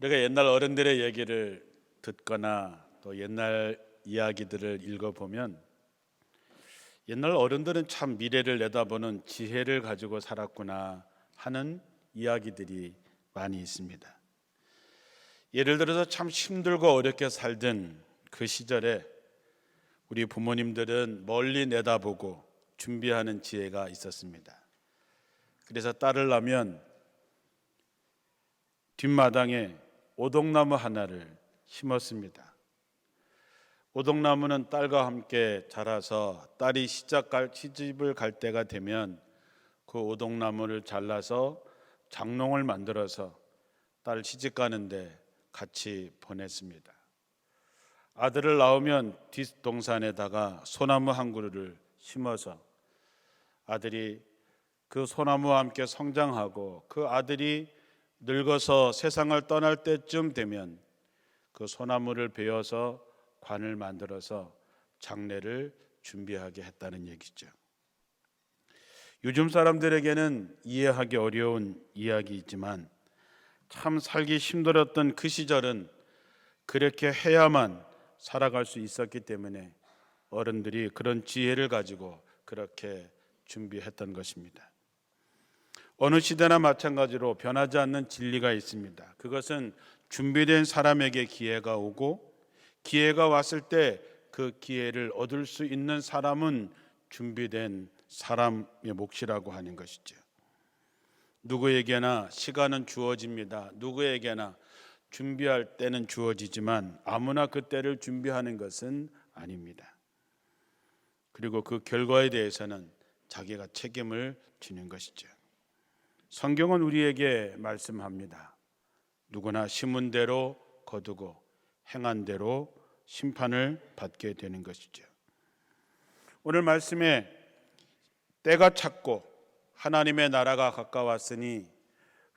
우리가 옛날 어른들의 얘기를 듣거나 또 옛날 이야기들을 읽어보면 옛날 어른들은 참 미래를 내다보는 지혜를 가지고 살았구나 하는 이야기들이 많이 있습니다. 예를 들어서 참 힘들고 어렵게 살던 그 시절에 우리 부모님들은 멀리 내다보고 준비하는 지혜가 있었습니다. 그래서 딸을 낳으면 뒷마당에 오동나무 하나를 심었습니다. 오동나무는 딸과 함께 자라서 딸이 시집을 갈 때가 되면 그 오동나무를 잘라서 장롱을 만들어서 딸 시집 가는데 같이 보냈습니다. 아들을 낳으면 뒷동산에다가 소나무 한 그루를 심어서 아들이 그 소나무와 함께 성장하고 그 아들이 늙어서 세상을 떠날 때쯤 되면 그 소나무를 베어서 관을 만들어서 장례를 준비하게 했다는 얘기죠. 요즘 사람들에게는 이해하기 어려운 이야기이지만 참 살기 힘들었던 그 시절은 그렇게 해야만 살아갈 수 있었기 때문에 어른들이 그런 지혜를 가지고 그렇게 준비했던 것입니다. 어느 시대나 마찬가지로 변하지 않는 진리가 있습니다. 그것은 준비된 사람에게 기회가 오고 기회가 왔을 때 그 기회를 얻을 수 있는 사람은 준비된 사람의 몫이라고 하는 것이죠. 누구에게나 시간은 주어집니다. 누구에게나 준비할 때는 주어지지만 아무나 그 때를 준비하는 것은 아닙니다. 그리고 그 결과에 대해서는 자기가 책임을 지는 것이죠. 성경은 우리에게 말씀합니다. 누구나 심은 대로 거두고 행한 대로 심판을 받게 되는 것이죠. 오늘 말씀에 때가 찼고 하나님의 나라가 가까웠으니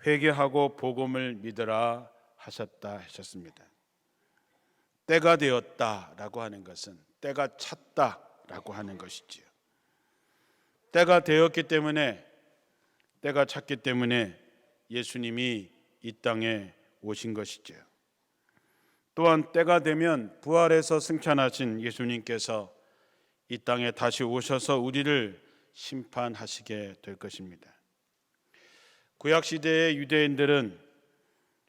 회개하고 복음을 믿으라 하셨다 하셨습니다. 때가 되었다라고 하는 것은 때가 찼다라고 하는 것이지요. 때가 되었기 때문에 때가 찼기 때문에 예수님이 이 땅에 오신 것이죠. 또한 때가 되면 부활해서 승천하신 예수님께서 이 땅에 다시 오셔서 우리를 심판하시게 될 것입니다. 구약 시대의 유대인들은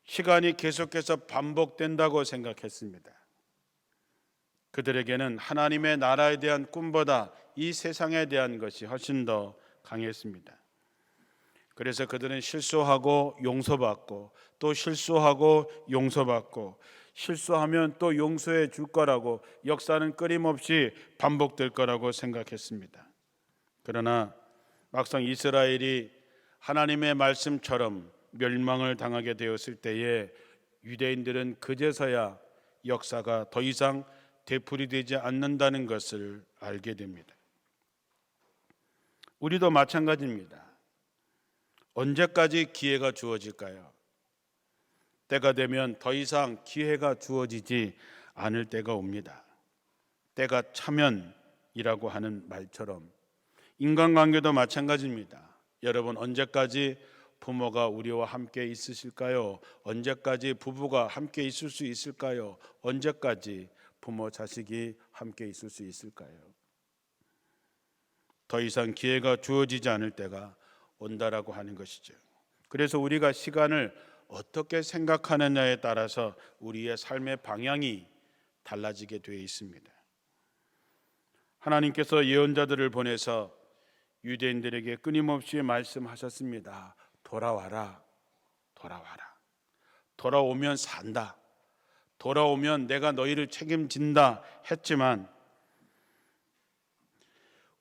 시간이 계속해서 반복된다고 생각했습니다. 그들에게는 하나님의 나라에 대한 꿈보다 이 세상에 대한 것이 훨씬 더 강했습니다. 그래서 그들은 실수하고 용서받고 또 실수하고 용서받고 실수하면 또 용서해 줄 거라고 역사는 끊임없이 반복될 거라고 생각했습니다. 그러나 막상 이스라엘이 하나님의 말씀처럼 멸망을 당하게 되었을 때에 유대인들은 그제서야 역사가 더 이상 되풀이되지 않는다는 것을 알게 됩니다. 우리도 마찬가지입니다. 언제까지 기회가 주어질까요? 때가 되면 더 이상 기회가 주어지지 않을 때가 옵니다. 때가 차면이라고 하는 말처럼 인간관계도 마찬가지입니다. 여러분, 언제까지 부모가 우리와 함께 있으실까요? 언제까지 부부가 함께 있을 수 있을까요? 언제까지 부모 자식이 함께 있을 수 있을까요? 더 이상 기회가 주어지지 않을 때가 온다라고 하는 것이죠. 그래서 우리가 시간을 어떻게 생각하느냐에 따라서 우리의 삶의 방향이 달라지게 되어 있습니다. 하나님께서 예언자들을 보내서 유대인들에게 끊임없이 말씀하셨습니다. 돌아와라, 돌아와라. 돌아오면 산다. 돌아오면 내가 너희를 책임진다 했지만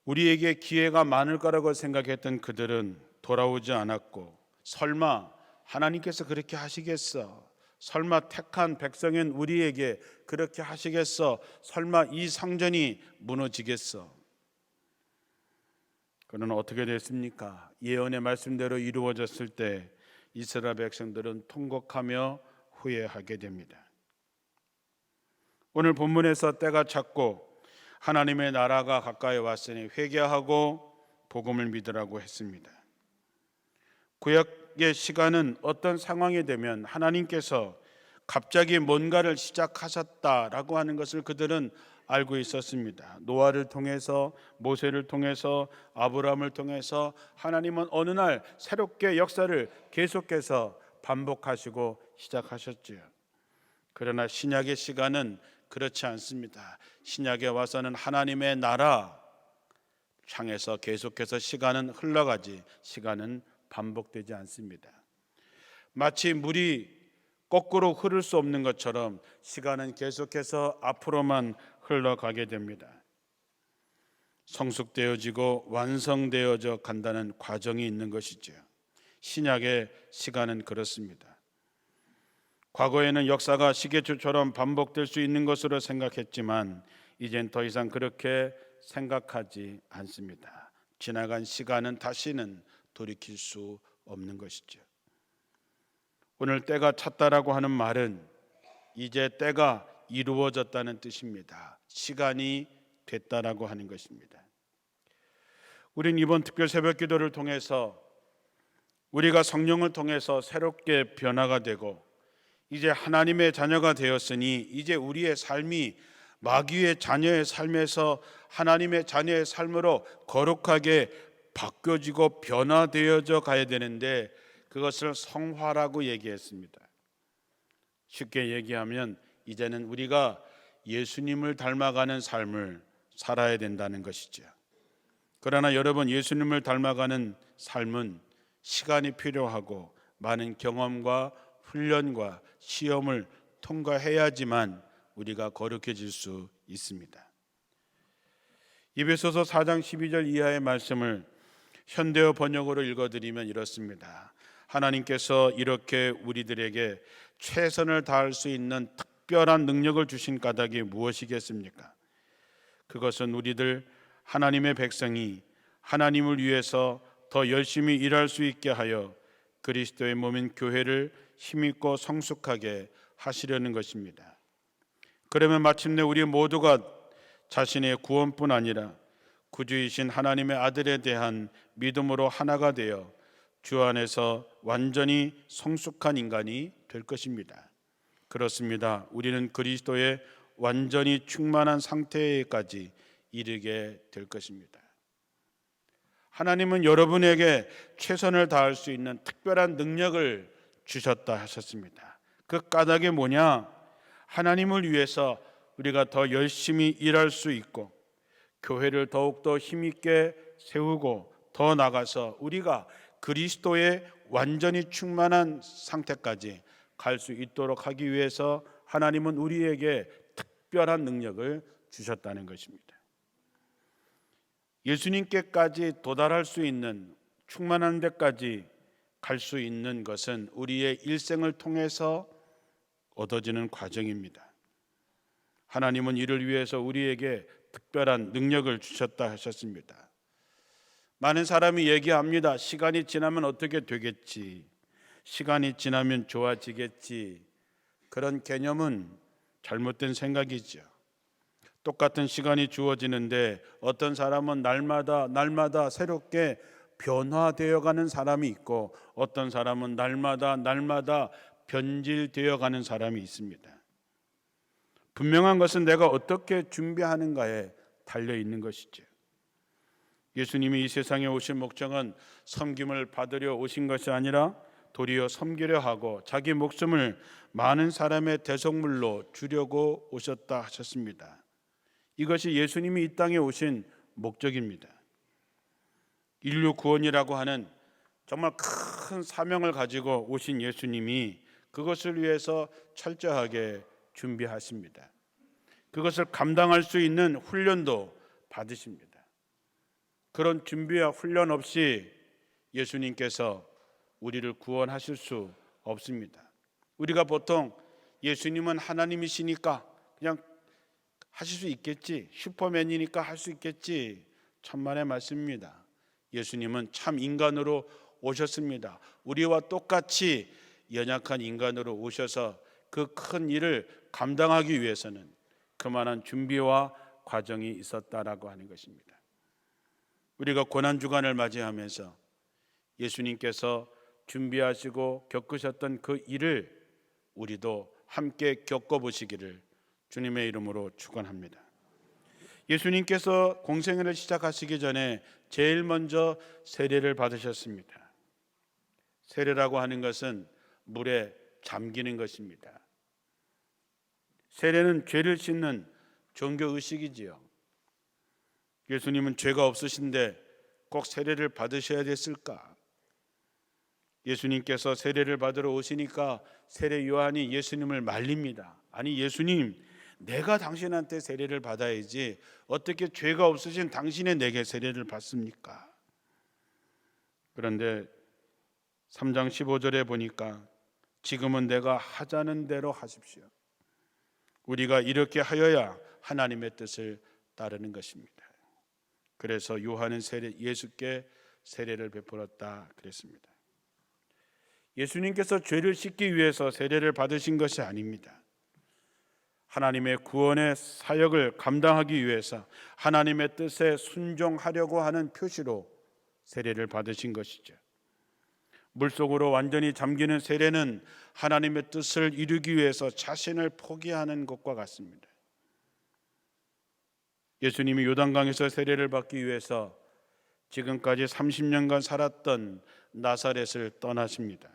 우리에게 기회가 많을 거라고 생각했던 그들은 돌아오지 않았고, 설마 하나님께서 그렇게 하시겠어? 설마 택한 백성인 우리에게 그렇게 하시겠어? 설마 이 상전이 무너지겠어? 그러나 어떻게 됐습니까? 예언의 말씀대로 이루어졌을 때 이스라엘 백성들은 통곡하며 후회하게 됩니다. 오늘 본문에서 때가 찼고 하나님의 나라가 가까이 왔으니 회개하고 복음을 믿으라고 했습니다. 구약의 시간은 어떤 상황이 되면 하나님께서 갑자기 뭔가를 시작하셨다라고 하는 것을 그들은 알고 있었습니다. 노아를 통해서, 모세를 통해서, 아브라함을 통해서 하나님은 어느 날 새롭게 역사를 계속해서 반복하시고 시작하셨지요. 그러나 신약의 시간은 그렇지 않습니다. 신약에 와서는 하나님의 나라 향해서 계속해서 시간은 흘러가지, 시간은 반복되지 않습니다. 마치 물이 거꾸로 흐를 수 없는 것처럼 시간은 계속해서 앞으로만 흘러가게 됩니다. 성숙되어지고 완성되어져 간다는 과정이 있는 것이죠. 신약의 시간은 그렇습니다. 과거에는 역사가 시계추처럼 반복될 수 있는 것으로 생각했지만 이젠 더 이상 그렇게 생각하지 않습니다. 지나간 시간은 다시는 돌이킬 수 없는 것이죠. 오늘 때가 찼다라고 하는 말은 이제 때가 이루어졌다는 뜻입니다. 시간이 됐다라고 하는 것입니다. 우린 이번 특별 새벽 기도를 통해서 우리가 성령을 통해서 새롭게 변화가 되고 이제 하나님의 자녀가 되었으니 이제 우리의 삶이 마귀의 자녀의 삶에서 하나님의 자녀의 삶으로 거룩하게 바뀌어지고 변화되어져 가야 되는데 그것을 성화라고 얘기했습니다. 쉽게 얘기하면 이제는 우리가 예수님을 닮아가는 삶을 살아야 된다는 것이죠. 그러나 여러분, 예수님을 닮아가는 삶은 시간이 필요하고 많은 경험과 훈련과 시험을 통과해야지만 우리가 거룩해질 수 있습니다. 에베소서 4장 12절 이하의 말씀을 현대어 번역으로 읽어드리면 이렇습니다. 하나님께서 이렇게 우리들에게 최선을 다할 수 있는 특별한 능력을 주신 까닭이 무엇이겠습니까? 그것은 우리들 하나님의 백성이 하나님을 위해서 더 열심히 일할 수 있게 하여 그리스도의 몸인 교회를 힘있고 성숙하게 하시려는 것입니다. 그러면 마침내 우리 모두가 자신의 구원뿐 아니라 구주이신 하나님의 아들에 대한 믿음으로 하나가 되어 주 안에서 완전히 성숙한 인간이 될 것입니다. 그렇습니다. 우리는 그리스도의 완전히 충만한 상태에까지 이르게 될 것입니다. 하나님은 여러분에게 최선을 다할 수 있는 특별한 능력을 주셨다 하셨습니다. 그 까닭이 뭐냐? 하나님을 위해서 우리가 더 열심히 일할 수 있고 교회를 더욱더 힘있게 세우고 더 나아가서 우리가 그리스도의 완전히 충만한 상태까지 갈 수 있도록 하기 위해서 하나님은 우리에게 특별한 능력을 주셨다는 것입니다. 예수님께까지 도달할 수 있는 충만한 데까지 갈 수 있는 것은 우리의 일생을 통해서 얻어지는 과정입니다. 하나님은 이를 위해서 우리에게 특별한 능력을 주셨다 하셨습니다. 많은 사람이 얘기합니다. 시간이 지나면 어떻게 되겠지? 시간이 지나면 좋아지겠지? 그런 개념은 잘못된 생각이죠. 똑같은 시간이 주어지는데 어떤 사람은 날마다 새롭게 변화되어 가는 사람이 있고 어떤 사람은 날마다 변질되어 가는 사람이 있습니다. 분명한 것은 내가 어떻게 준비하는가에 달려 있는 것이죠. 예수님이 이 세상에 오신 목적은 섬김을 받으려 오신 것이 아니라 도리어 섬기려 하고 자기 목숨을 많은 사람의 대속물로 주려고 오셨다 하셨습니다. 이것이 예수님이 이 땅에 오신 목적입니다. 인류 구원이라고 하는 정말 큰 사명을 가지고 오신 예수님이 그것을 위해서 철저하게 준비하십니다. 그것을 감당할 수 있는 훈련도 받으십니다. 그런 준비와 훈련 없이 예수님께서 우리를 구원하실 수 없습니다. 우리가 보통 예수님은 하나님이시니까 그냥 하실 수 있겠지, 슈퍼맨이니까 할 수 있겠지, 천만의 말씀입니다. 예수님은 참 인간으로 오셨습니다. 우리와 똑같이 연약한 인간으로 오셔서 그 큰 일을 감당하기 위해서는 그만한 준비와 과정이 있었다라고 하는 것입니다. 우리가 고난주간을 맞이하면서 예수님께서 준비하시고 겪으셨던 그 일을 우리도 함께 겪어보시기를 주님의 이름으로 축원합니다. 예수님께서 공생애를 시작하시기 전에 제일 먼저 세례를 받으셨습니다. 세례라고 하는 것은 물에 잠기는 것입니다. 세례는 죄를 씻는 종교 의식이지요. 예수님은 죄가 없으신데 꼭 세례를 받으셔야 됐을까? 예수님께서 세례를 받으러 오시니까 세례 요한이 예수님을 말립니다. 아니 예수님, 내가 당신한테 세례를 받아야지 어떻게 죄가 없으신 당신이 내게 세례를 받습니까? 그런데 3장 15절에 보니까 지금은 내가 하자는 대로 하십시오. 우리가 이렇게 하여야 하나님의 뜻을 따르는 것입니다. 그래서 요한은 예수께 세례를 베풀었다 그랬습니다. 예수님께서 죄를 씻기 위해서 세례를 받으신 것이 아닙니다. 하나님의 구원의 사역을 감당하기 위해서 하나님의 뜻에 순종하려고 하는 표시로 세례를 받으신 것이죠. 물속으로 완전히 잠기는 세례는 하나님의 뜻을 이루기 위해서 자신을 포기하는 것과 같습니다. 예수님이 요단강에서 세례를 받기 위해서 지금까지 30년간 살았던 나사렛을 떠나십니다.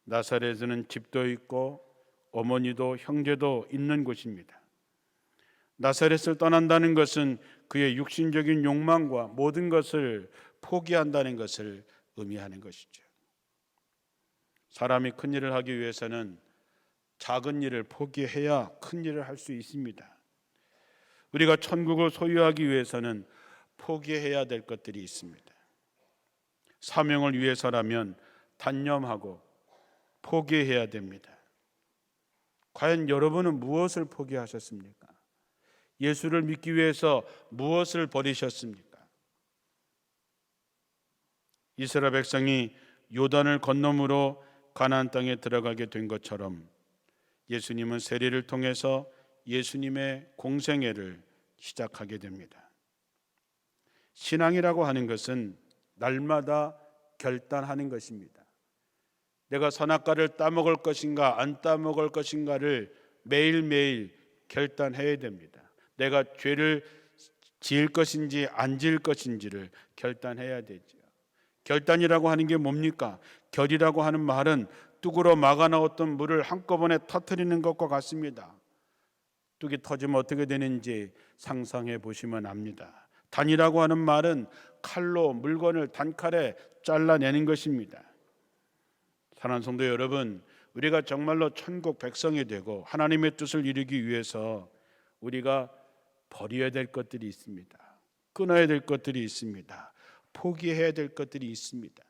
나사렛은 집도 있고 어머니도 형제도 있는 곳입니다. 나사렛을 떠난다는 것은 그의 육신적인 욕망과 모든 것을 포기한다는 것을 의미하는 것이죠. 사람이 큰 일을 하기 위해서는 작은 일을 포기해야 큰 일을 할 수 있습니다. 우리가 천국을 소유하기 위해서는 포기해야 될 것들이 있습니다. 사명을 위해서라면 단념하고 포기해야 됩니다. 과연 여러분은 무엇을 포기하셨습니까? 예수를 믿기 위해서 무엇을 버리셨습니까? 이스라엘 백성이 요단을 건너므로 가나안 땅에 들어가게 된 것처럼 예수님은 세례를 통해서 예수님의 공생애를 시작하게 됩니다. 신앙이라고 하는 것은 날마다 결단하는 것입니다. 내가 선악과를 따먹을 것인가 안 따먹을 것인가를 매일매일 결단해야 됩니다. 내가 죄를 지을 것인지 안 지을 것인지를 결단해야 되죠. 결단이라고 하는 게 뭡니까? 결이라고 하는 말은 뚝으로 막아놓았던 물을 한꺼번에 터뜨리는 것과 같습니다. 뚝이 터지면 어떻게 되는지 상상해 보시면 압니다. 단이라고 하는 말은 칼로 물건을 단칼에 잘라내는 것입니다. 사랑하는 성도 여러분, 우리가 정말로 천국 백성이 되고 하나님의 뜻을 이루기 위해서 우리가 버려야 될 것들이 있습니다. 끊어야 될 것들이 있습니다. 포기해야 될 것들이 있습니다.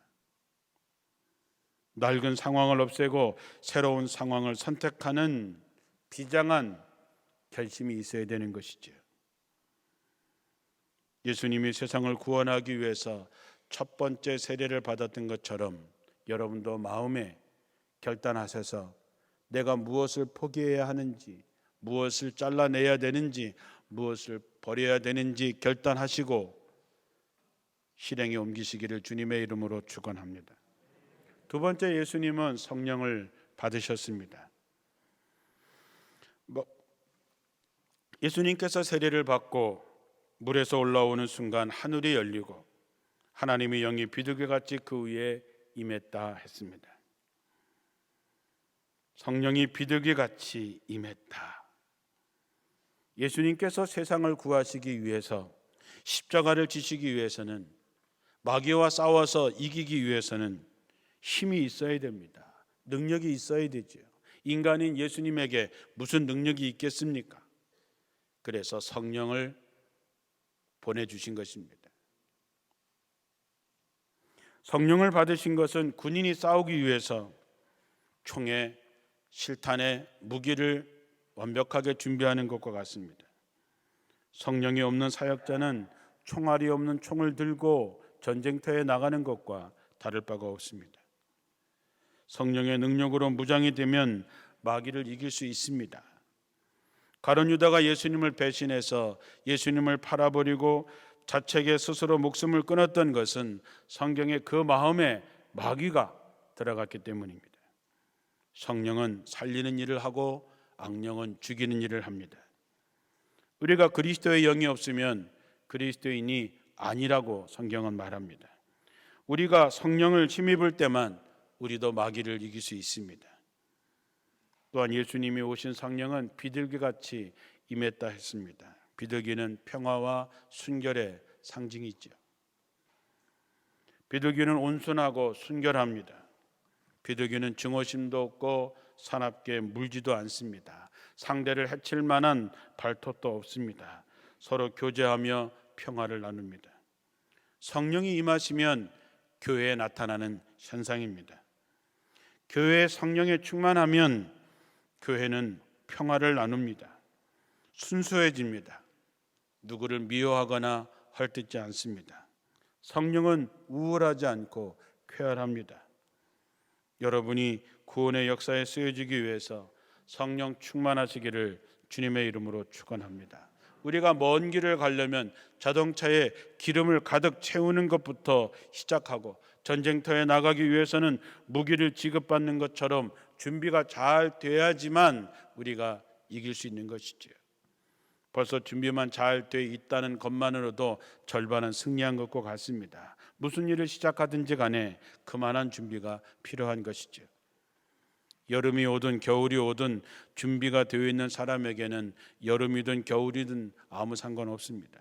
낡은 상황을 없애고 새로운 상황을 선택하는 비장한 결심이 있어야 되는 것이죠. 예수님이 세상을 구원하기 위해서 첫 번째 세례를 받았던 것처럼 여러분도 마음에 결단하셔서 내가 무엇을 포기해야 하는지, 무엇을 잘라내야 되는지, 무엇을 버려야 되는지 결단하시고 실행에 옮기시기를 주님의 이름으로 축원합니다. 두 번째, 예수님은 성령을 받으셨습니다. 예수님께서 세례를 받고 물에서 올라오는 순간 하늘이 열리고 하나님의 영이 비둘기같이 그 위에 임했다 했습니다. 성령이 비둘기같이 임했다. 예수님께서 세상을 구하시기 위해서, 십자가를 지시기 위해서는, 마귀와 싸워서 이기기 위해서는 힘이 있어야 됩니다. 능력이 있어야 되죠. 인간인 예수님에게 무슨 능력이 있겠습니까? 그래서 성령을 보내주신 것입니다. 성령을 받으신 것은 군인이 싸우기 위해서 총에, 실탄에 무기를 완벽하게 준비하는 것과 같습니다. 성령이 없는 사역자는 총알이 없는 총을 들고 전쟁터에 나가는 것과 다를 바가 없습니다. 성령의 능력으로 무장이 되면 마귀를 이길 수 있습니다. 가룟 유다가 예수님을 배신해서 예수님을 팔아버리고 자책에 스스로 목숨을 끊었던 것은 성경의 그 마음에 마귀가 들어갔기 때문입니다. 성령은 살리는 일을 하고 악령은 죽이는 일을 합니다. 우리가 그리스도의 영이 없으면 그리스도인이 아니라고 성경은 말합니다. 우리가 성령을 힘입을 때만 우리도 마귀를 이길 수 있습니다. 또한 예수님이 오신 성령은 비둘기같이 임했다 했습니다. 비둘기는 평화와 순결의 상징이죠. 비둘기는 온순하고 순결합니다. 비둘기는 증오심도 없고 사납게 물지도 않습니다. 상대를 해칠 만한 발톱도 없습니다. 서로 교제하며 평화를 나눕니다. 성령이 임하시면 교회에 나타나는 현상입니다. 교회에 성령에 충만하면 교회는 평화를 나눕니다. 순수해집니다. 누구를 미워하거나 헐뜯지 않습니다. 성령은 우월하지 않고 쾌활합니다. 여러분이 구원의 역사에 쓰여지기 위해서 성령 충만하시기를 주님의 이름으로 축원합니다. 우리가 먼 길을 가려면 자동차에 기름을 가득 채우는 것부터 시작하고, 전쟁터에 나가기 위해서는 무기를 지급받는 것처럼 준비가 잘 돼야지만 우리가 이길 수 있는 것이지요. 벌써 준비만 잘 돼 있다는 것만으로도 절반은 승리한 것과 같습니다. 무슨 일을 시작하든지 간에 그만한 준비가 필요한 것이죠. 여름이 오든 겨울이 오든 준비가 되어 있는 사람에게는 여름이든 겨울이든 아무 상관없습니다.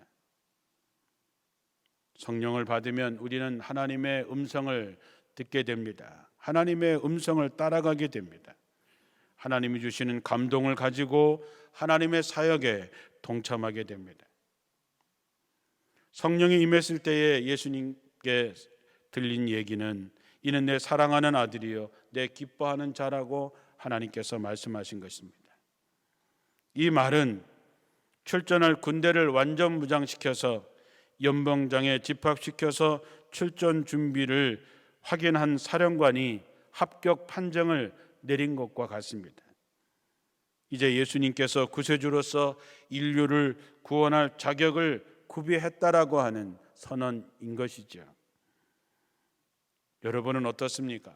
성령을 받으면 우리는 하나님의 음성을 듣게 됩니다. 하나님의 음성을 따라가게 됩니다. 하나님이 주시는 감동을 가지고 하나님의 사역에 동참하게 됩니다. 성령이 임했을 때에 예수님께 들린 얘기는 이는 내 사랑하는 아들이요 내 기뻐하는 자라고 하나님께서 말씀하신 것입니다. 이 말은 출전할 군대를 완전 무장시켜서 연병장에 집합시켜서 출전 준비를 확인한 사령관이 합격 판정을 내린 것과 같습니다. 이제 예수님께서 구세주로서 인류를 구원할 자격을 구비했다라고 하는 선언인 것이죠. 여러분은 어떻습니까?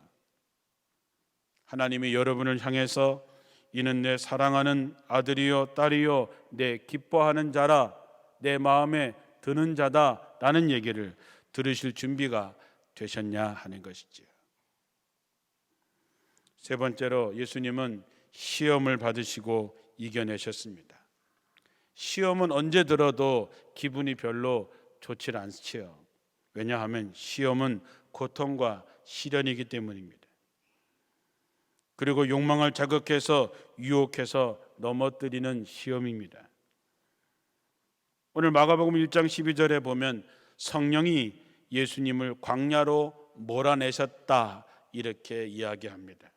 하나님이 여러분을 향해서 이는 내 사랑하는 아들이요 딸이요 내 기뻐하는 자라, 내 마음에 드는 자다 라는 얘기를 들으실 준비가 되셨냐 하는 것이죠. 세 번째로 예수님은 시험을 받으시고 이겨내셨습니다. 시험은 언제 들어도 기분이 별로 좋지 않지요. 왜냐하면 시험은 고통과 시련이기 때문입니다. 그리고 욕망을 자극해서 유혹해서 넘어뜨리는 시험입니다. 오늘 마가복음 1장 12절에 보면 성령이 예수님을 광야로 몰아내셨다 이렇게 이야기합니다.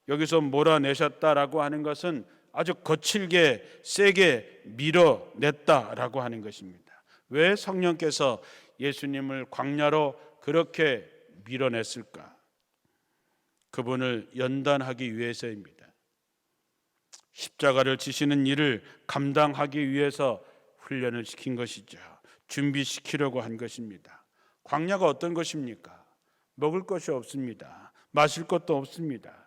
여기서 몰아내셨다라고 하는 것은 아주 거칠게 세게 밀어냈다라고 하는 것입니다. 왜 성령께서 예수님을 광야로 그렇게 밀어냈을까? 그분을 연단하기 위해서입니다. 십자가를 지시는 일을 감당하기 위해서 훈련을 시킨 것이죠. 준비시키려고 한 것입니다. 광야가 어떤 것입니까? 먹을 것이 없습니다. 마실 것도 없습니다.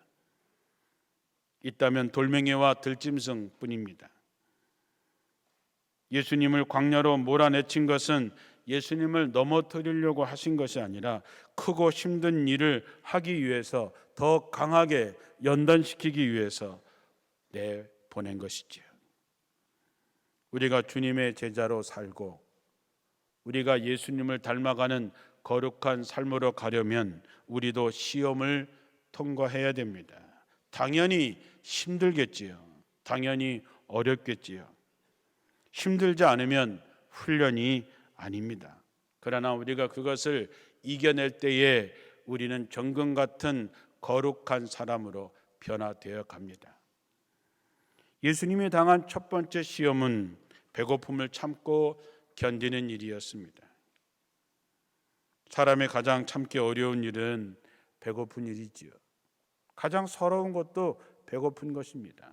있다면 돌멩이와 들짐승 뿐입니다. 예수님을 광야로 몰아내친 것은 예수님을 넘어뜨리려고 하신 것이 아니라 크고 힘든 일을 하기 위해서, 더 강하게 연단시키기 위해서 내보낸 것이지요. 우리가 주님의 제자로 살고 우리가 예수님을 닮아가는 거룩한 삶으로 가려면 우리도 시험을 통과해야 됩니다. 당연히 힘들겠지요. 당연히 어렵겠지요. 힘들지 않으면 훈련이 아닙니다. 그러나 우리가 그것을 이겨낼 때에 우리는 정금 같은 거룩한 사람으로 변화되어 갑니다. 예수님이 당한 첫 번째 시험은 배고픔을 참고 견디는 일이었습니다. 사람의 가장 참기 어려운 일은 배고픈 일이지요. 가장 서러운 것도 배고픈 것입니다.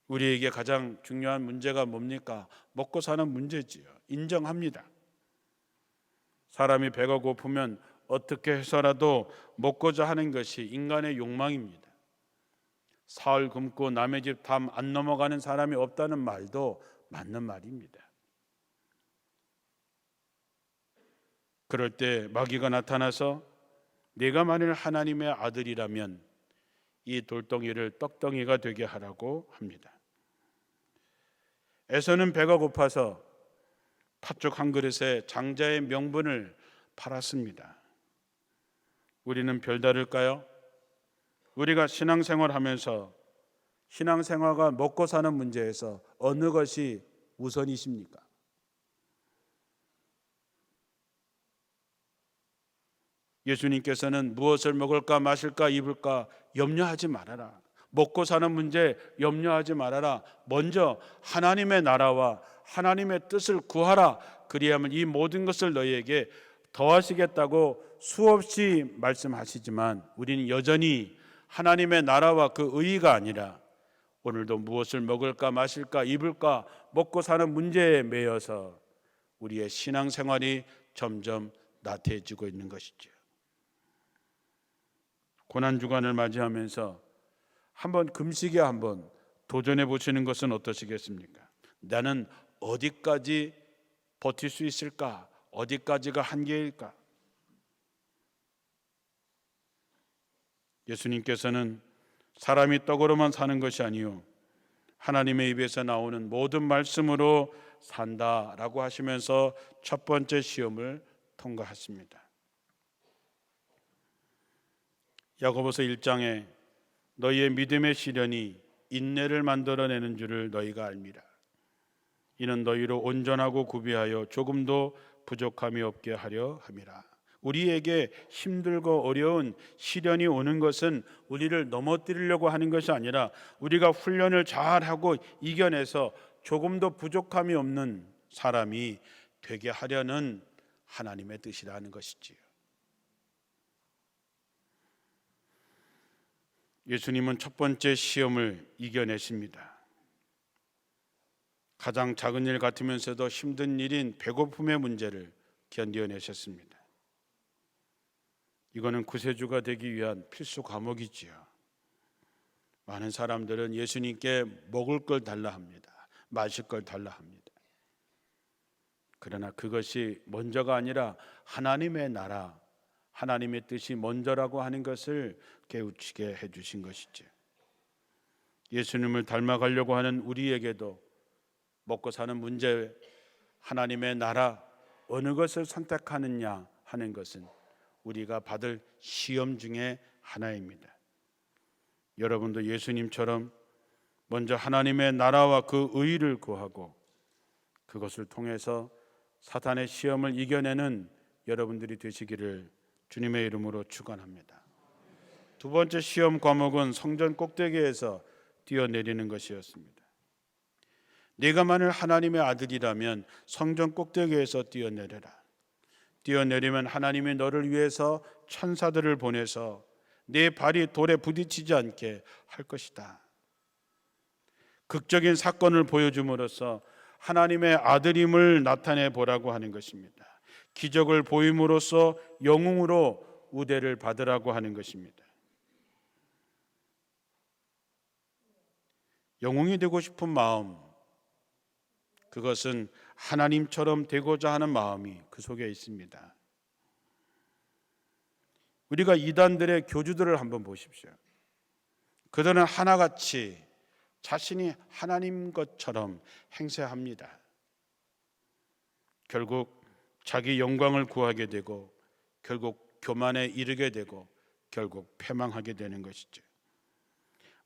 우리에게 가장 중요한 문제가 뭡니까? 먹고 사는 문제지요. 인정합니다. 사람이 배가 고프면 어떻게 해서라도 먹고자 하는 것이 인간의 욕망입니다. 사흘 굶고 남의 집 담 안 넘어가는 사람이 없다는 말도 맞는 말입니다. 그럴 때 마귀가 나타나서 네가 만일 하나님의 아들이라면 이 돌덩이를 떡덩이가 되게 하라고 합니다. 에서는 배가 고파서 팥죽 한 그릇에 장자의 명분을 팔았습니다. 우리는 별다를까요? 우리가 신앙생활하면서 신앙생활과 먹고 사는 문제에서 어느 것이 우선이십니까? 예수님께서는 무엇을 먹을까 마실까 입을까 염려하지 말아라. 먹고 사는 문제 염려하지 말아라. 먼저 하나님의 나라와 하나님의 뜻을 구하라. 그리하면 이 모든 것을 너희에게 더하시겠다고 수없이 말씀하시지만 우리는 여전히 하나님의 나라와 그 의의가 아니라 오늘도 무엇을 먹을까 마실까 입을까 먹고 사는 문제에 매여서 우리의 신앙생활이 점점 나태해지고 있는 것이죠. 고난주간을 맞이하면서 한번 금식에 한번 도전해 보시는 것은 어떠시겠습니까? 나는 어디까지 버틸 수 있을까? 어디까지가 한계일까? 예수님께서는 사람이 떡으로만 사는 것이 아니요 하나님의 입에서 나오는 모든 말씀으로 산다라고 하시면서 첫 번째 시험을 통과하십니다. 야고보서 1장에 너희의 믿음의 시련이 인내를 만들어내는 줄을 너희가 알미라. 이는 너희로 온전하고 구비하여 조금도 부족함이 없게 하려 함이라. 우리에게 힘들고 어려운 시련이 오는 것은 우리를 넘어뜨리려고 하는 것이 아니라 우리가 훈련을 잘하고 이겨내서 조금도 부족함이 없는 사람이 되게 하려는 하나님의 뜻이라는 것이지요. 예수님은 첫 번째 시험을 이겨내십니다. 가장 작은 일 같으면서도 힘든 일인 배고픔의 문제를 견뎌내셨습니다. 이거는 구세주가 되기 위한 필수 과목이지요. 많은 사람들은 예수님께 먹을 걸 달라 합니다. 마실 걸 달라 합니다. 그러나 그것이 먼저가 아니라 하나님의 나라, 하나님의 뜻이 먼저라고 하는 것을 깨우치게 해주신 것이죠. 예수님을 닮아가려고 하는 우리에게도 먹고 사는 문제, 하나님의 나라, 어느 것을 선택하느냐 하는 것은 우리가 받을 시험 중에 하나입니다. 여러분도 예수님처럼 먼저 하나님의 나라와 그 의의를 구하고 그것을 통해서 사탄의 시험을 이겨내는 여러분들이 되시기를 주님의 이름으로 축원합니다. 두 번째 시험 과목은 성전 꼭대기에서 뛰어내리는 것이었습니다. 네가 만일 하나님의 아들이라면 성전 꼭대기에서 뛰어내려라. 뛰어내리면 하나님이 너를 위해서 천사들을 보내서 네 발이 돌에 부딪히지 않게 할 것이다. 극적인 사건을 보여줌으로써 하나님의 아들임을 나타내 보라고 하는 것입니다. 기적을 보임으로써 영웅으로 우대를 받으라고 하는 것입니다. 영웅이 되고 싶은 마음, 그것은 하나님처럼 되고자 하는 마음이 그 속에 있습니다. 우리가 이단들의 교주들을 한번 보십시오. 그들은 하나같이 자신이 하나님 것처럼 행세합니다. 결국 자기 영광을 구하게 되고 결국 교만에 이르게 되고 결국 패망하게 되는 것이죠.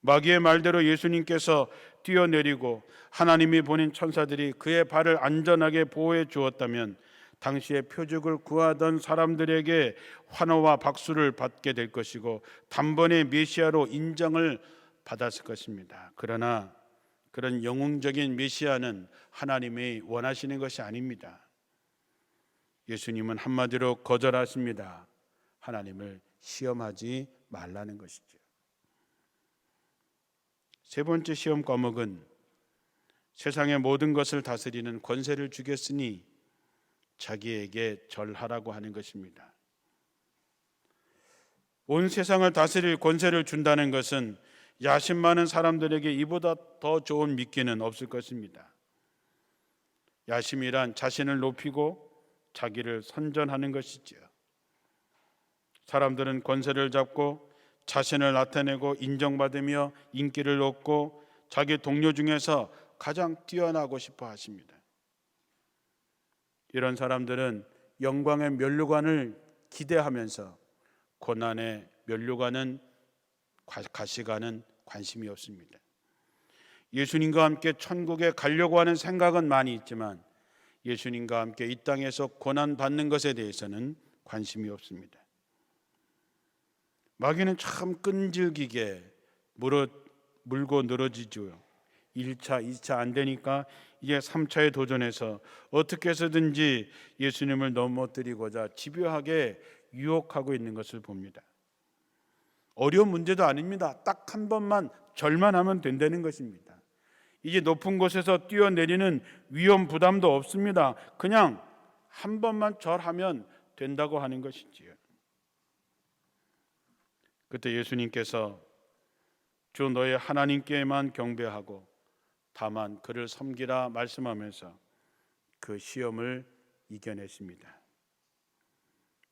마귀의 말대로 예수님께서 뛰어내리고 하나님이 보낸 천사들이 그의 발을 안전하게 보호해 주었다면 당시의 표적을 구하던 사람들에게 환호와 박수를 받게 될 것이고 단번에 메시아로 인정을 받았을 것입니다. 그러나 그런 영웅적인 메시아는 하나님이 원하시는 것이 아닙니다. 예수님은 한마디로 거절하십니다. 하나님을 시험하지 말라는 것이죠. 세 번째 시험 과목은 세상의 모든 것을 다스리는 권세를 주겠으니 자기에게 절하라고 하는 것입니다. 온 세상을 다스릴 권세를 준다는 것은 야심 많은 사람들에게 이보다 더 좋은 미끼는 없을 것입니다. 야심이란 자신을 높이고 자기를 선전하는 것이지요. 사람들은 권세를 잡고 자신을 나타내고 인정받으며 인기를 얻고 자기 동료 중에서 가장 뛰어나고 싶어 하십니다. 이런 사람들은 영광의 면류관을 기대하면서 고난의 면류관은 가시관은 관심이 없습니다. 예수님과 함께 천국에 가려고 하는 생각은 많이 있지만 예수님과 함께 이 땅에서 고난 받는 것에 대해서는 관심이 없습니다. 마귀는 참 끈질기게 물고 늘어지죠. 1차, 2차 안 되니까 이제 3차에 도전해서 어떻게 해서든지 예수님을 넘어뜨리고자 집요하게 유혹하고 있는 것을 봅니다. 어려운 문제도 아닙니다. 딱 한 번만 절만 하면 된다는 것입니다. 이제 높은 곳에서 뛰어내리는 위험 부담도 없습니다. 그냥 한 번만 절하면 된다고 하는 것이지요. 그때 예수님께서 주 너의 하나님께만 경배하고 다만 그를 섬기라 말씀하면서 그 시험을 이겨냈습니다.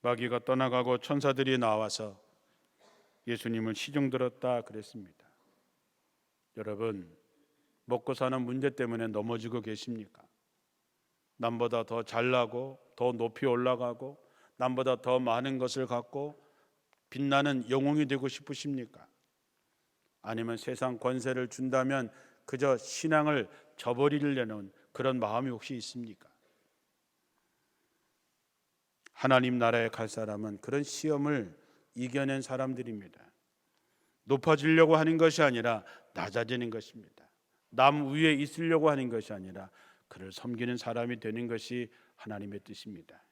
마귀가 떠나가고 천사들이 나와서 예수님을 시중들었다 그랬습니다. 여러분, 먹고 사는 문제 때문에 넘어지고 계십니까? 남보다 더 잘나고 더 높이 올라가고 남보다 더 많은 것을 갖고 빛나는 영웅이 되고 싶으십니까? 아니면 세상 권세를 준다면 그저 신앙을 저버리려는 그런 마음이 혹시 있습니까? 하나님 나라에 갈 사람은 그런 시험을 이겨낸 사람들입니다. 높아지려고 하는 것이 아니라 낮아지는 것입니다. 남 위에 있으려고 하는 것이 아니라 그를 섬기는 사람이 되는 것이 하나님의 뜻입니다.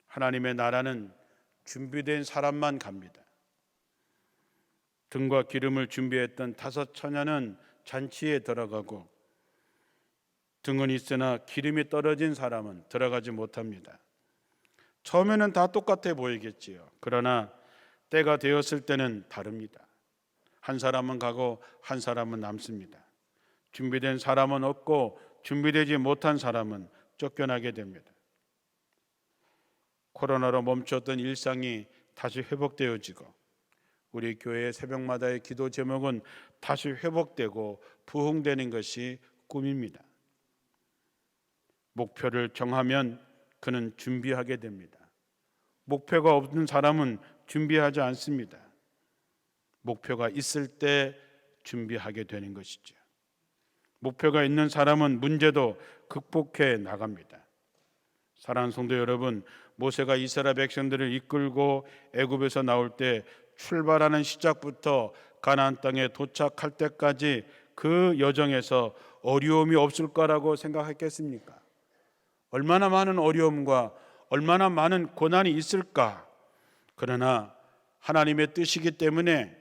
하나님의 나라는 준비된 사람만 갑니다. 등과 기름을 준비했던 5 처녀는 잔치에 들어가고 등은 있으나 기름이 떨어진 사람은 들어가지 못합니다. 처음에는 다 똑같아 보이겠지요. 그러나 때가 되었을 때는 다릅니다. 한 사람은 가고 한 사람은 남습니다. 준비된 사람은 없고 준비되지 못한 사람은 쫓겨나게 됩니다. 코로나로 멈췄던 일상이 다시 회복되어지고 우리 교회의 새벽마다의 기도 제목은 다시 회복되고 부흥되는 것이 꿈입니다. 목표를 정하면 그는 준비하게 됩니다. 목표가 없는 사람은 준비하지 않습니다. 목표가 있을 때 준비하게 되는 것이죠. 목표가 있는 사람은 문제도 극복해 나갑니다. 사랑하는 성도 여러분, 모세가 이스라엘 백성들을 이끌고 애굽에서 나올 때 출발하는 시작부터 가나안 땅에 도착할 때까지 그 여정에서 어려움이 없을 거라고 생각했겠습니까? 얼마나 많은 어려움과 얼마나 많은 고난이 있을까? 그러나 하나님의 뜻이기 때문에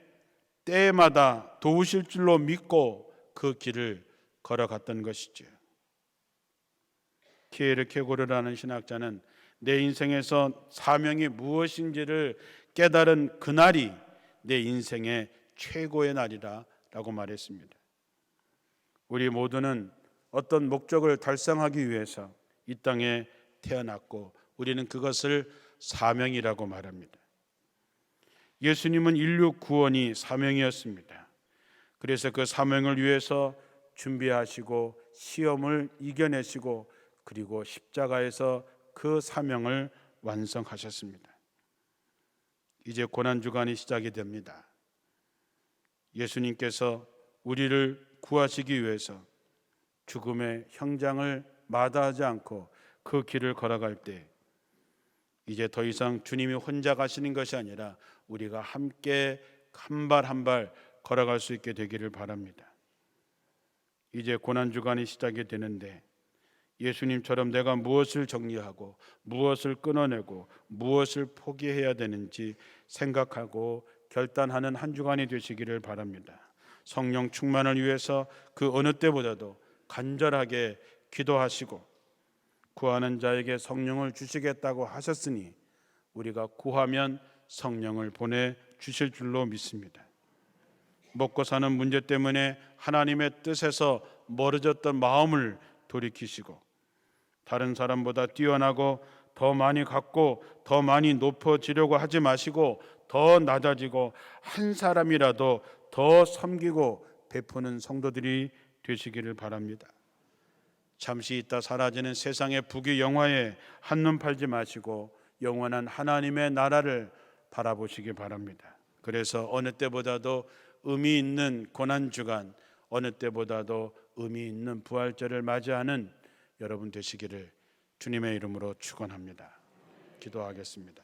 때마다 도우실 줄로 믿고 그 길을 걸어갔던 것이죠. 키에르 케고르라는 신학자는 내 인생에서 사명이 무엇인지를 깨달은 그날이 내 인생의 최고의 날이라 라고 말했습니다. 우리 모두는 어떤 목적을 달성하기 위해서 이 땅에 태어났고 우리는 그것을 사명이라고 말합니다. 예수님은 인류 구원이 사명이었습니다. 그래서 그 사명을 위해서 준비하시고 시험을 이겨내시고 그리고 십자가에서 그 사명을 완성하셨습니다. 이제 고난주간이 시작이 됩니다. 예수님께서 우리를 구하시기 위해서 죽음의 형장을 마다하지 않고 그 길을 걸어갈 때 이제 더 이상 주님이 혼자 가시는 것이 아니라 우리가 함께 한 발 한 발 걸어갈 수 있게 되기를 바랍니다. 이제 고난주간이 시작이 되는데 예수님처럼 내가 무엇을 정리하고 무엇을 끊어내고 무엇을 포기해야 되는지 생각하고 결단하는 한 주간이 되시기를 바랍니다. 성령 충만을 위해서 그 어느 때보다도 간절하게 기도하시고 구하는 자에게 성령을 주시겠다고 하셨으니 우리가 구하면 성령을 보내 주실 줄로 믿습니다. 먹고 사는 문제 때문에 하나님의 뜻에서 멀어졌던 마음을 돌이키시고 다른 사람보다 뛰어나고 더 많이 갖고 더 많이 높아지려고 하지 마시고 더 낮아지고 한 사람이라도 더 섬기고 베푸는 성도들이 되시기를 바랍니다. 잠시 있다 사라지는 세상의 부귀영화에 한눈 팔지 마시고 영원한 하나님의 나라를 바라보시기 바랍니다. 그래서 어느 때보다도 의미 있는 고난주간, 어느 때보다도 의미 있는 부활절을 맞이하는 여러분 되시기를 주님의 이름으로 축원합니다. 기도하겠습니다.